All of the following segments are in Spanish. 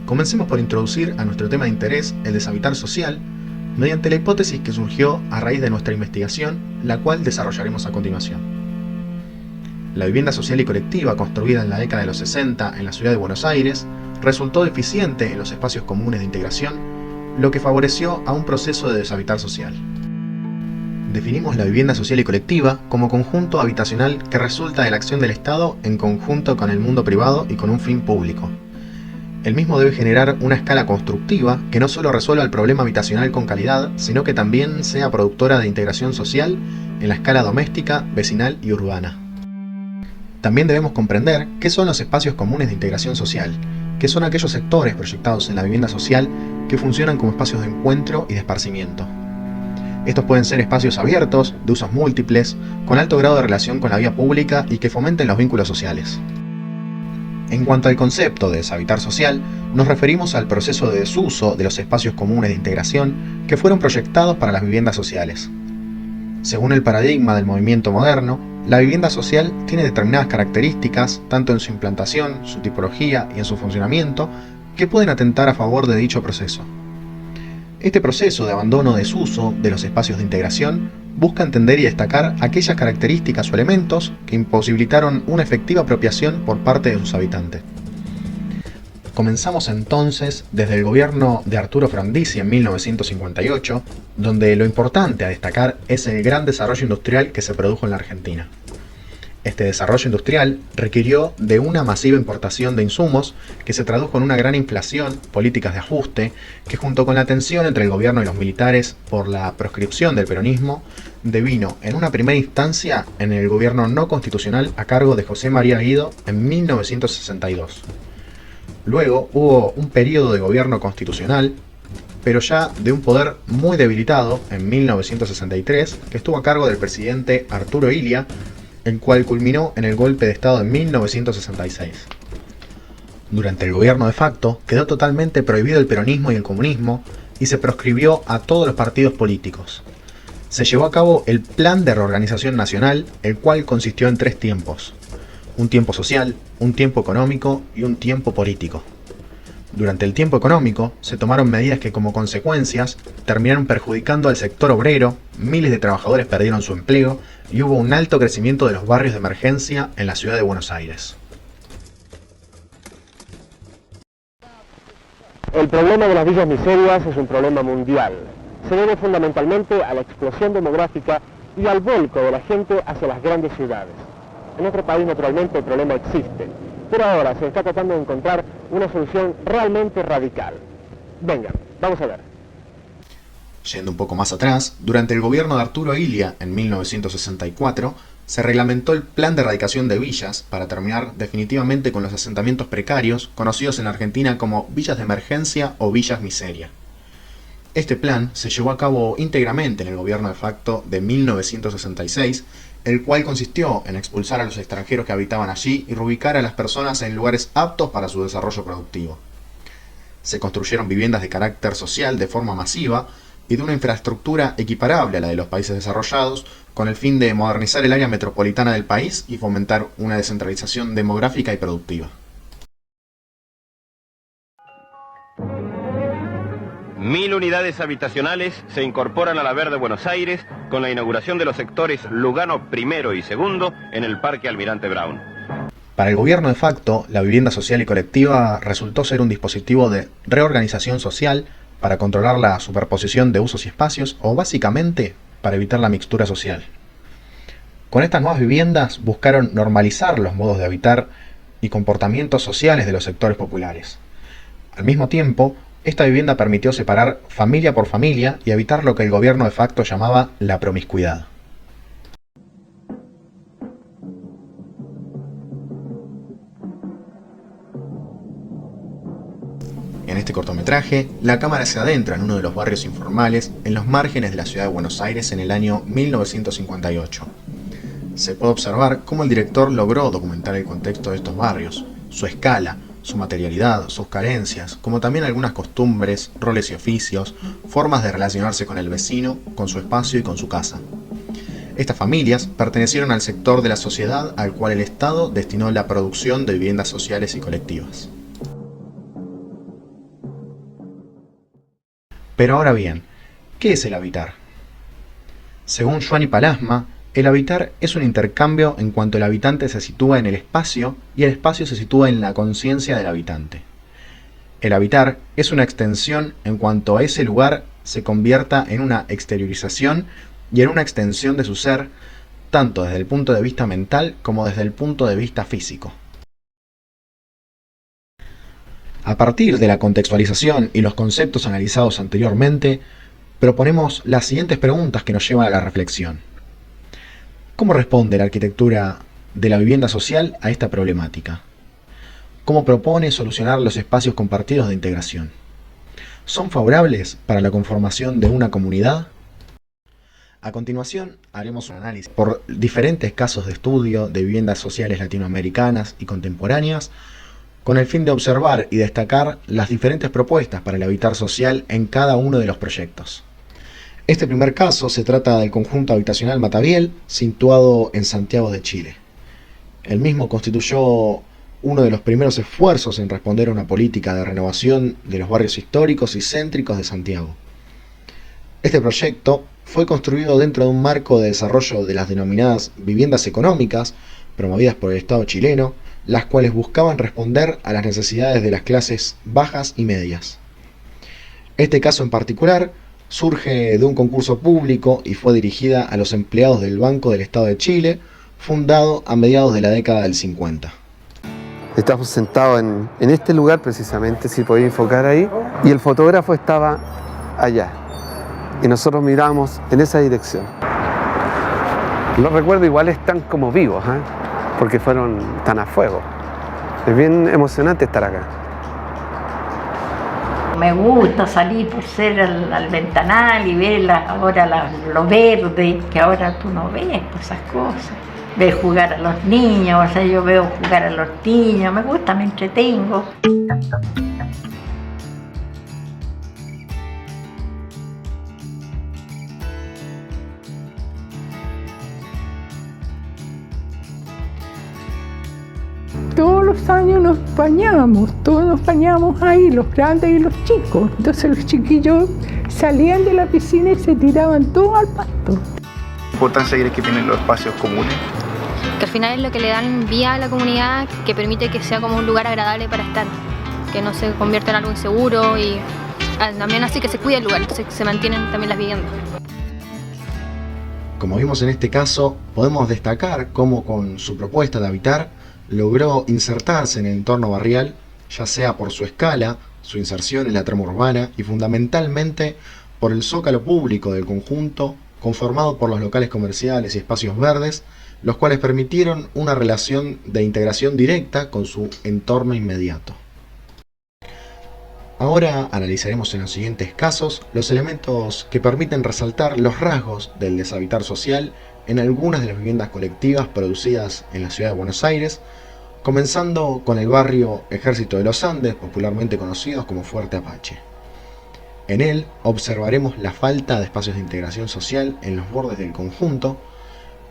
Comencemos por introducir a nuestro tema de interés, el deshabitar social, mediante la hipótesis que surgió a raíz de nuestra investigación, la cual desarrollaremos a continuación. La vivienda social y colectiva, construida en la década de los 60 en la ciudad de Buenos Aires, resultó deficiente en los espacios comunes de integración, lo que favoreció a un proceso de deshabitar social. Definimos la vivienda social y colectiva como conjunto habitacional que resulta de la acción del Estado en conjunto con el mundo privado y con un fin público. El mismo debe generar una escala constructiva que no solo resuelva el problema habitacional con calidad, sino que también sea productora de integración social en la escala doméstica, vecinal y urbana. También debemos comprender qué son los espacios comunes de integración social, que son aquellos sectores proyectados en la vivienda social que funcionan como espacios de encuentro y de esparcimiento. Estos pueden ser espacios abiertos, de usos múltiples, con alto grado de relación con la vía pública y que fomenten los vínculos sociales. En cuanto al concepto de deshabitar social, nos referimos al proceso de desuso de los espacios comunes de integración que fueron proyectados para las viviendas sociales. Según el paradigma del movimiento moderno, la vivienda social tiene determinadas características, tanto en su implantación, su tipología y en su funcionamiento, que pueden atentar a favor de dicho proceso. Este proceso de abandono o desuso de los espacios de integración busca entender y destacar aquellas características o elementos que imposibilitaron una efectiva apropiación por parte de sus habitantes. Comenzamos entonces desde el gobierno de Arturo Frondizi en 1958, donde lo importante a destacar es el gran desarrollo industrial que se produjo en la Argentina. Este desarrollo industrial requirió de una masiva importación de insumos que se tradujo en una gran inflación, políticas de ajuste, que junto con la tensión entre el gobierno y los militares por la proscripción del peronismo, devino en una primera instancia en el gobierno no constitucional a cargo de José María Guido en 1962. Luego hubo un periodo de gobierno constitucional, pero ya de un poder muy debilitado en 1963, que estuvo a cargo del presidente Arturo Illia, el cual culminó en el golpe de Estado en 1966. Durante el gobierno de facto quedó totalmente prohibido el peronismo y el comunismo y se proscribió a todos los partidos políticos. Se llevó a cabo el Plan de Reorganización Nacional, el cual consistió en 3 tiempos: un tiempo social, un tiempo económico y un tiempo político. Durante el tiempo económico se tomaron medidas que como consecuencias terminaron perjudicando al sector obrero, miles de trabajadores perdieron su empleo y hubo un alto crecimiento de los barrios de emergencia en la ciudad de Buenos Aires. El problema de las villas miserias es un problema mundial. Se debe fundamentalmente a la explosión demográfica y al vuelco de la gente hacia las grandes ciudades. En nuestro país, naturalmente, el problema existe, pero ahora se está tratando de encontrar una solución realmente radical. Vengan, vamos a ver. Yendo un poco más atrás, durante el gobierno de Arturo Illia en 1964, se reglamentó el Plan de Erradicación de Villas para terminar definitivamente con los asentamientos precarios, conocidos en Argentina como villas de emergencia o villas miseria. Este plan se llevó a cabo íntegramente en el gobierno de facto de 1966, el cual consistió en expulsar a los extranjeros que habitaban allí y reubicar a las personas en lugares aptos para su desarrollo productivo. Se construyeron viviendas de carácter social de forma masiva y de una infraestructura equiparable a la de los países desarrollados, con el fin de modernizar el área metropolitana del país y fomentar una descentralización demográfica y productiva. 1000 unidades habitacionales se incorporan a la Verde Buenos Aires con la inauguración de los sectores Lugano I y II en el Parque Almirante Brown. Para el gobierno de facto, la vivienda social y colectiva resultó ser un dispositivo de reorganización social para controlar la superposición de usos y espacios, o básicamente para evitar la mixtura social. Con estas nuevas viviendas buscaron normalizar los modos de habitar y comportamientos sociales de los sectores populares. Al mismo tiempo, esta vivienda permitió separar familia por familia y evitar lo que el gobierno de facto llamaba la promiscuidad. En este cortometraje, la cámara se adentra en uno de los barrios informales en los márgenes de la ciudad de Buenos Aires en el año 1958. Se puede observar cómo el director logró documentar el contexto de estos barrios, su escala, su materialidad, sus carencias, como también algunas costumbres, roles y oficios, formas de relacionarse con el vecino, con su espacio y con su casa. Estas familias pertenecieron al sector de la sociedad al cual el Estado destinó la producción de viviendas sociales y colectivas. Pero ahora bien, ¿qué es el habitar? Según Joan y Palasma, el habitar es un intercambio en cuanto el habitante se sitúa en el espacio y el espacio se sitúa en la conciencia del habitante. El habitar es una extensión en cuanto a ese lugar se convierta en una exteriorización y en una extensión de su ser, tanto desde el punto de vista mental como desde el punto de vista físico. A partir de la contextualización y los conceptos analizados anteriormente, proponemos las siguientes preguntas que nos llevan a la reflexión. ¿Cómo responde la arquitectura de la vivienda social a esta problemática? ¿Cómo propone solucionar los espacios compartidos de integración? ¿Son favorables para la conformación de una comunidad? A continuación, haremos un análisis por diferentes casos de estudio de viviendas sociales latinoamericanas y contemporáneas, con el fin de observar y destacar las diferentes propuestas para el habitar social en cada uno de los proyectos. Este primer caso se trata del conjunto habitacional Matabiel, situado en Santiago de Chile. El mismo constituyó uno de los primeros esfuerzos en responder a una política de renovación de los barrios históricos y céntricos de Santiago. Este proyecto fue construido dentro de un marco de desarrollo de las denominadas viviendas económicas, promovidas por el Estado chileno, las cuales buscaban responder a las necesidades de las clases bajas y medias. Este caso en particular surge de un concurso público y fue dirigida a los empleados del Banco del Estado de Chile, fundado a mediados de la década del 50. Estamos sentados en este lugar precisamente, si podéis enfocar ahí, y el fotógrafo estaba allá. Y nosotros miramos en esa dirección. Los recuerdos igual están como vivos, porque fueron tan a fuego. Es bien emocionante estar acá. Me gusta salir por ser al ventanal y ver ahora lo verde, que ahora tú no ves pues, esas cosas. Ver jugar a los niños, o sea, yo veo jugar a los niños, me gusta, me entretengo. Todos los años todos nos bañamos ahí, los grandes y los chicos. Entonces los chiquillos salían de la piscina y se tiraban todos al pasto. ¿Qué importancia crees que tienen los espacios comunes? Que al final es lo que le dan vida a la comunidad, que permite que sea como un lugar agradable para estar, que no se convierta en algo inseguro y también así que se cuida el lugar, se mantienen también las viviendas. Como vimos en este caso, podemos destacar cómo con su propuesta de habitar logró insertarse en el entorno barrial, ya sea por su escala, su inserción en la trama urbana y fundamentalmente por el zócalo público del conjunto, conformado por los locales comerciales y espacios verdes, los cuales permitieron una relación de integración directa con su entorno inmediato. Ahora analizaremos en los siguientes casos los elementos que permiten resaltar los rasgos del deshabitar social en algunas de las viviendas colectivas producidas en la ciudad de Buenos Aires, comenzando con el barrio Ejército de los Andes, popularmente conocidos como Fuerte Apache. En él observaremos la falta de espacios de integración social en los bordes del conjunto,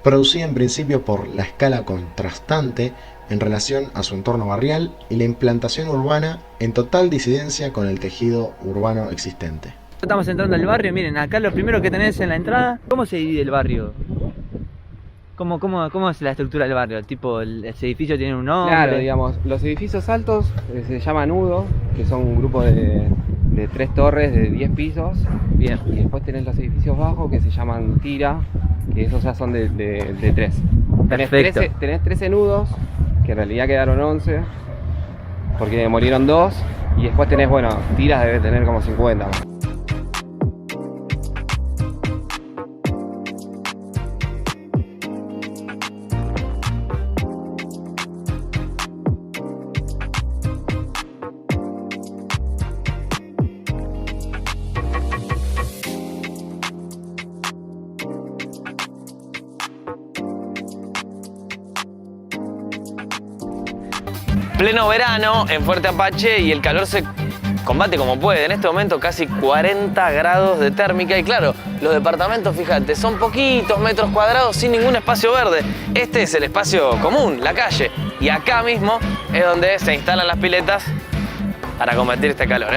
producida en principio por la escala contrastante en relación a su entorno barrial y la implantación urbana en total disidencia con el tejido urbano existente. Estamos entrando al barrio, miren, acá lo primero que tenés en la entrada, ¿cómo se divide el barrio? ¿Cómo es la estructura del barrio? Tipo, ¿ese edificio tiene un nombre? Claro, digamos, los edificios altos se llaman nudos, que son un grupo de 3 torres de 10 pisos. Bien. Y después tenés los edificios bajos que se llaman tira, que esos ya son de 3. Perfecto. Tenés 13 nudos, que en realidad quedaron 11, porque demolieron 2. Y después tenés, bueno, tiras debe tener como 50. Pleno verano en Fuerte Apache y el calor se combate como puede. En este momento casi 40 grados de térmica y claro, los departamentos, fíjate, son poquitos metros cuadrados sin ningún espacio verde. Este es el espacio común, la calle. Y acá mismo es donde se instalan las piletas para combatir este calor,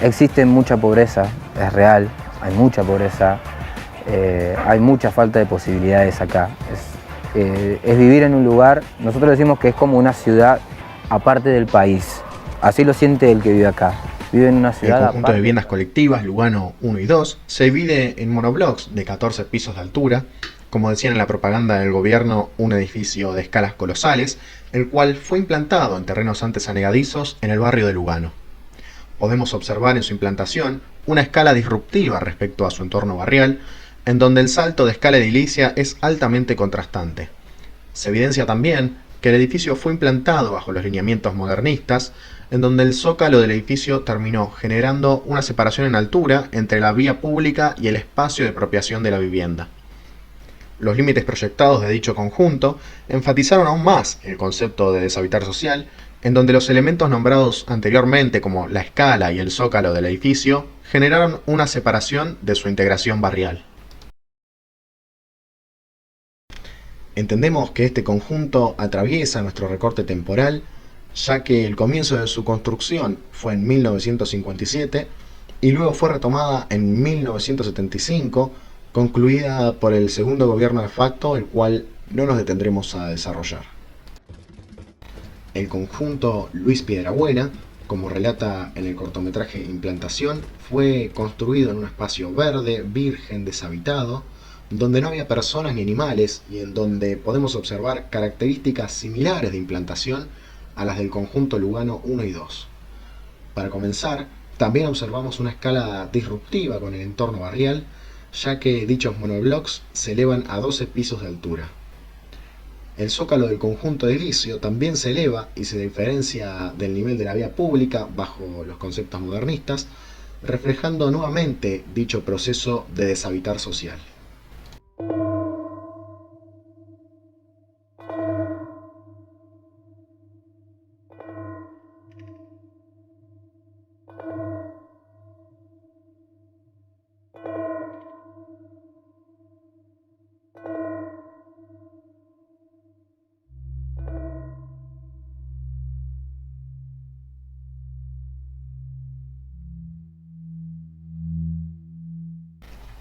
Existe mucha pobreza, es real, hay mucha pobreza, hay mucha falta de posibilidades acá. Es vivir en un lugar, nosotros decimos que es como una ciudad aparte del país, así lo siente el que vive acá. Vive en una ciudad El conjunto aparte. de viviendas colectivas Lugano 1 y 2 se divide en monoblocks de 14 pisos de altura, como decían en la propaganda del gobierno, un edificio de escalas colosales, el cual fue implantado en terrenos antes anegadizos en el barrio de Lugano. Podemos observar en su implantación una escala disruptiva respecto a su entorno barrial, en donde el salto de escala edilicia es altamente contrastante. Se evidencia también que el edificio fue implantado bajo los lineamientos modernistas, en donde el zócalo del edificio terminó generando una separación en altura entre la vía pública y el espacio de apropiación de la vivienda. Los límites proyectados de dicho conjunto enfatizaron aún más el concepto de deshabitar social, en donde los elementos nombrados anteriormente como la escala y el zócalo del edificio generaron una separación de su integración barrial. Entendemos que este conjunto atraviesa nuestro recorte temporal, ya que el comienzo de su construcción fue en 1957 y luego fue retomada en 1975, concluida por el segundo gobierno de facto, el cual no nos detendremos a desarrollar. El conjunto Luis Piedrabuena, como relata en el cortometraje Implantación, fue construido en un espacio verde, virgen, deshabitado, donde no había personas ni animales y en donde podemos observar características similares de implantación a las del conjunto Lugano 1 y 2. Para comenzar, también observamos una escala disruptiva con el entorno barrial, ya que dichos monoblocks se elevan a 12 pisos de altura. El zócalo del conjunto edilicio también se eleva y se diferencia del nivel de la vía pública bajo los conceptos modernistas, reflejando nuevamente dicho proceso de deshabitar social.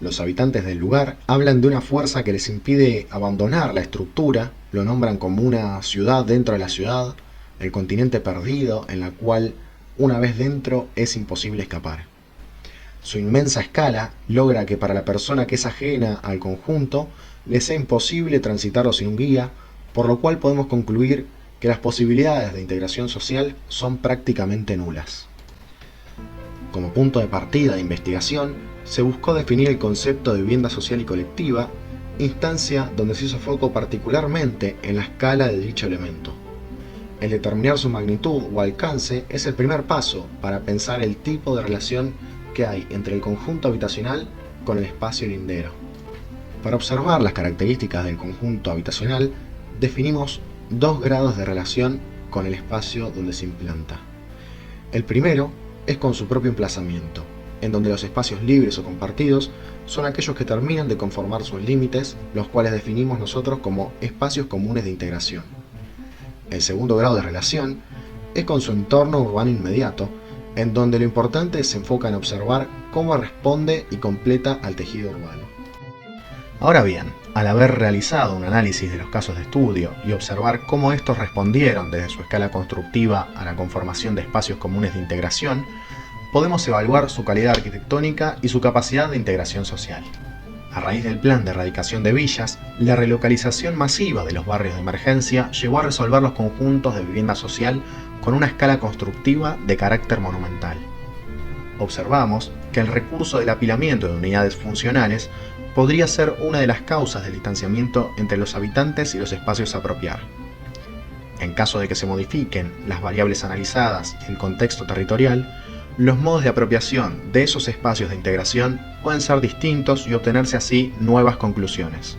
Los habitantes del lugar hablan de una fuerza que les impide abandonar la estructura, lo nombran como una ciudad dentro de la ciudad, el continente perdido en la cual una vez dentro es imposible escapar. Su inmensa escala logra que para la persona que es ajena al conjunto le sea imposible transitarlo sin un guía, por lo cual podemos concluir que las posibilidades de integración social son prácticamente nulas. Como punto de partida de investigación, se buscó definir el concepto de vivienda social y colectiva, instancia donde se hizo foco particularmente en la escala de dicho elemento. El determinar su magnitud o alcance es el primer paso para pensar el tipo de relación que hay entre el conjunto habitacional con el espacio lindero. Para observar las características del conjunto habitacional, definimos dos grados de relación con el espacio donde se implanta. El primero es con su propio emplazamiento, en donde los espacios libres o compartidos son aquellos que terminan de conformar sus límites, los cuales definimos nosotros como espacios comunes de integración. El segundo grado de relación es con su entorno urbano inmediato, en donde lo importante se enfoca en observar cómo responde y completa al tejido urbano. Ahora bien, al haber realizado un análisis de los casos de estudio y observar cómo estos respondieron desde su escala constructiva a la conformación de espacios comunes de integración, podemos evaluar su calidad arquitectónica y su capacidad de integración social. A raíz del plan de erradicación de villas, la relocalización masiva de los barrios de emergencia llevó a resolver los conjuntos de vivienda social con una escala constructiva de carácter monumental. Observamos que el recurso del apilamiento de unidades funcionales podría ser una de las causas del distanciamiento entre los habitantes y los espacios a apropiar. En caso de que se modifiquen las variables analizadas y el contexto territorial, los modos de apropiación de esos espacios de integración pueden ser distintos y obtenerse así nuevas conclusiones.